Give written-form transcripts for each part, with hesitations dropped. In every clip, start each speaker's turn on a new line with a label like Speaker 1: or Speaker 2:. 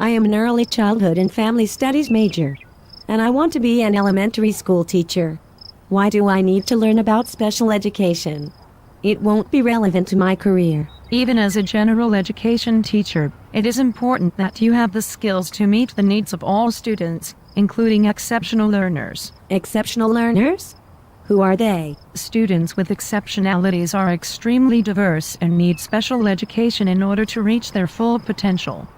Speaker 1: I am an early childhood and family studies major, and I want to be an elementary school teacher. Why do I need to learn about special education? It won't be relevant to my career.
Speaker 2: Even as a general education teacher, it is important that you have the skills to meet the needs of all students, including exceptional learners.
Speaker 1: Exceptional learners? Who are they?
Speaker 2: Students with exceptionalities are extremely diverse and need special education in order to reach their full potential.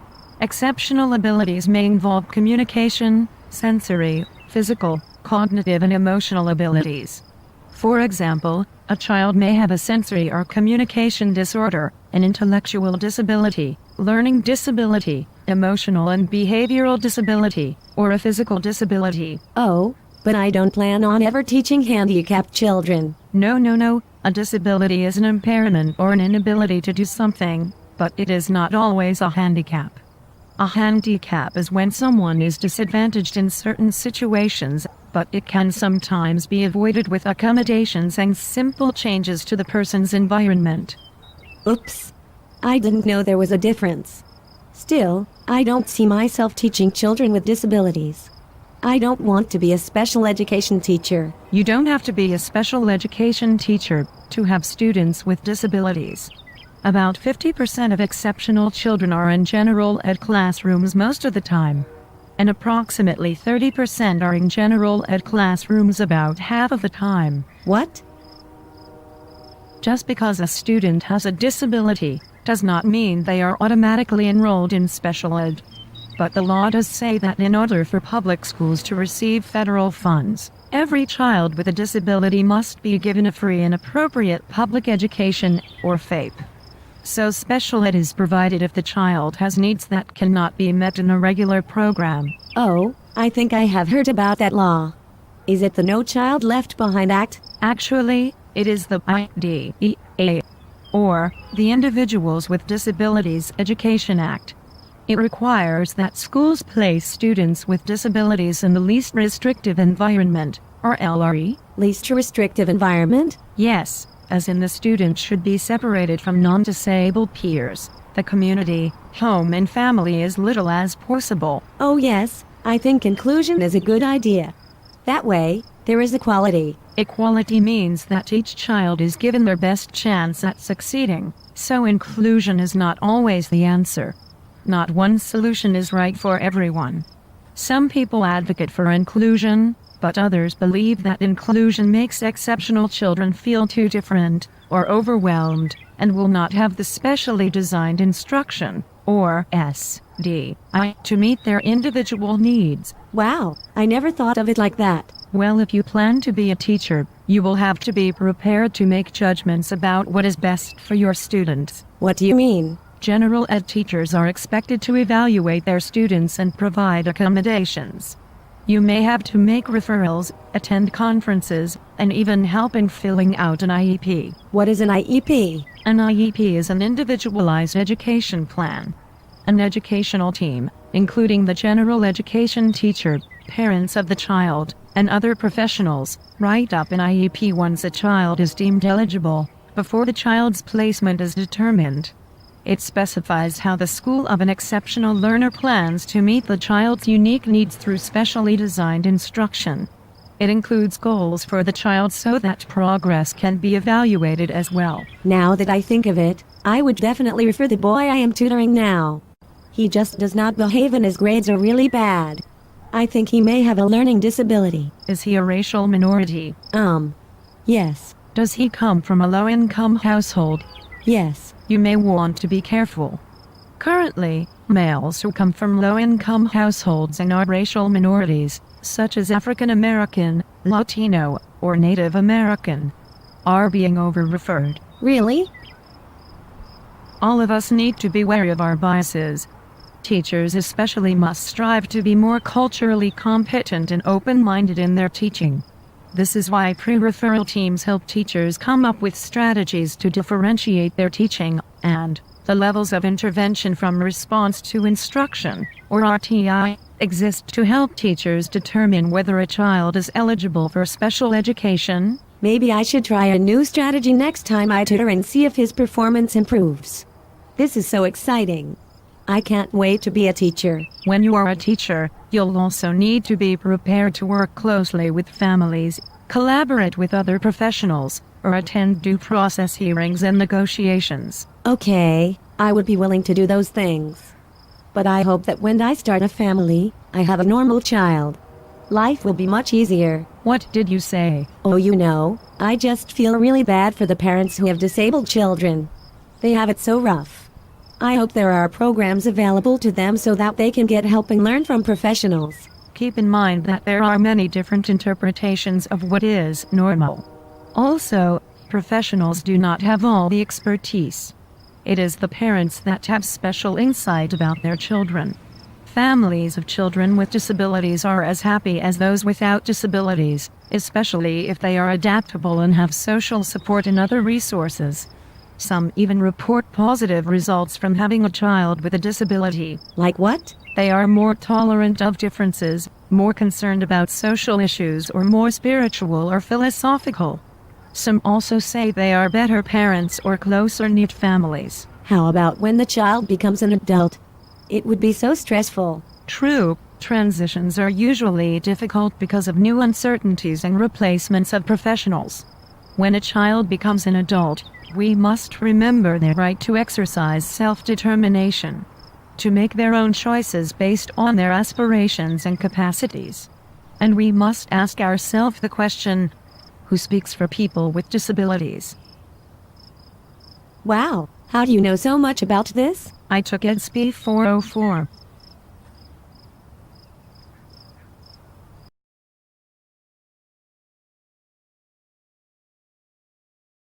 Speaker 2: Exceptional abilities may involve communication, sensory, physical, cognitive, and emotional abilities. For example, a child may have a sensory or communication disorder, an intellectual disability, learning disability, emotional and behavioral disability, or a physical disability.
Speaker 1: Oh, but I don't plan on ever teaching handicapped children.
Speaker 2: No. A disability is an impairment or an inability to do something, but it is not always a handicap. A handicap is when someone is disadvantaged in certain situations, but it can sometimes be avoided with accommodations and simple changes to the person's environment.
Speaker 1: Oops. I didn't know there was a difference. Still, I don't see myself teaching children with disabilities. I don't want to be a special education teacher.
Speaker 2: You don't have to be a special education teacher to have students with disabilities. About 50% of exceptional children are in general ed classrooms most of the time, and approximately 30% are in general ed classrooms about half of the time.
Speaker 1: What?
Speaker 2: Just because a student has a disability does not mean they are automatically enrolled in special ed. But the law does say that in order for public schools to receive federal funds, every child with a disability must be given a free and appropriate public education, or FAPE. So special ed is provided if the child has needs that cannot be met in a regular program.
Speaker 1: Oh, I think I have heard about that law. Is it the No Child Left Behind Act?
Speaker 2: Actually, it is the IDEA, or the Individuals with Disabilities Education Act. It requires that schools place students with disabilities in the least restrictive environment, or LRE.
Speaker 1: Least restrictive environment?
Speaker 2: Yes, as in the student should be separated from non-disabled peers, the community, home and family as little as possible.
Speaker 1: Oh yes, I think inclusion is a good idea. That way, there is equality.
Speaker 2: Equality means that each child is given their best chance at succeeding, so inclusion is not always the answer. Not one solution is right for everyone. Some people advocate for inclusion, but others believe that inclusion makes exceptional children feel too different, or overwhelmed, and will not have the specially designed instruction, or SDI, to meet their individual needs.
Speaker 1: Wow, I never thought of it like that.
Speaker 2: Well, if you plan to be a teacher, you will have to be prepared to make judgments about what is best for your students.
Speaker 1: What do you mean?
Speaker 2: General ed teachers are expected to evaluate their students and provide accommodations. You may have to make referrals, attend conferences, and even help in filling out an IEP.
Speaker 1: What is an IEP?
Speaker 2: An IEP is an individualized education plan. An educational team, including the general education teacher, parents of the child, and other professionals, write up an IEP once a child is deemed eligible, before the child's placement is determined. It specifies how the school of an exceptional learner plans to meet the child's unique needs through specially designed instruction. It includes goals for the child so that progress can be evaluated as well.
Speaker 1: Now that I think of it, I would definitely refer the boy I am tutoring now. He just does not behave and his grades are really bad. I think he may have a learning disability.
Speaker 2: Is he a racial minority?
Speaker 1: Yes.
Speaker 2: Does he come from a low-income household?
Speaker 1: Yes.
Speaker 2: You may want to be careful. Currently, males who come from low-income households and are racial minorities, such as African American, Latino, or Native American, are being over-referred.
Speaker 1: Really?
Speaker 2: All of us need to be wary of our biases. Teachers especially must strive to be more culturally competent and open-minded in their teaching. This is why pre-referral teams help teachers come up with strategies to differentiate their teaching, and the levels of intervention from response to instruction, or RTI, exist to help teachers determine whether a child is eligible for special education.
Speaker 1: Maybe I should try a new strategy next time I tutor and see if his performance improves. This is so exciting. I can't wait to be a teacher.
Speaker 2: When you are a teacher, you'll also need to be prepared to work closely with families, collaborate with other professionals, or attend due process hearings and negotiations.
Speaker 1: Okay, I would be willing to do those things. But I hope that when I start a family, I have a normal child. Life will be much easier.
Speaker 2: What did you say?
Speaker 1: Oh, I just feel really bad for the parents who have disabled children. They have it so rough. I hope there are programs available to them so that they can get help and learn from professionals.
Speaker 2: Keep in mind that there are many different interpretations of what is normal. Also, professionals do not have all the expertise. It is the parents that have special insight about their children. Families of children with disabilities are as happy as those without disabilities, especially if they are adaptable and have social support and other resources. Some even report positive results from having a child with a disability.
Speaker 1: Like what?
Speaker 2: They are more tolerant of differences, more concerned about social issues, or more spiritual or philosophical. Some also say they are better parents or closer-knit families.
Speaker 1: How about when the child becomes an adult? It would be so stressful.
Speaker 2: True, transitions are usually difficult because of new uncertainties and replacements of professionals. When a child becomes an adult, we must remember their right to exercise self-determination, to make their own choices based on their aspirations and capacities. And we must ask ourselves the question, who speaks for people with disabilities?
Speaker 1: Wow, how do you know so much about this?
Speaker 2: I took EDSPE 404.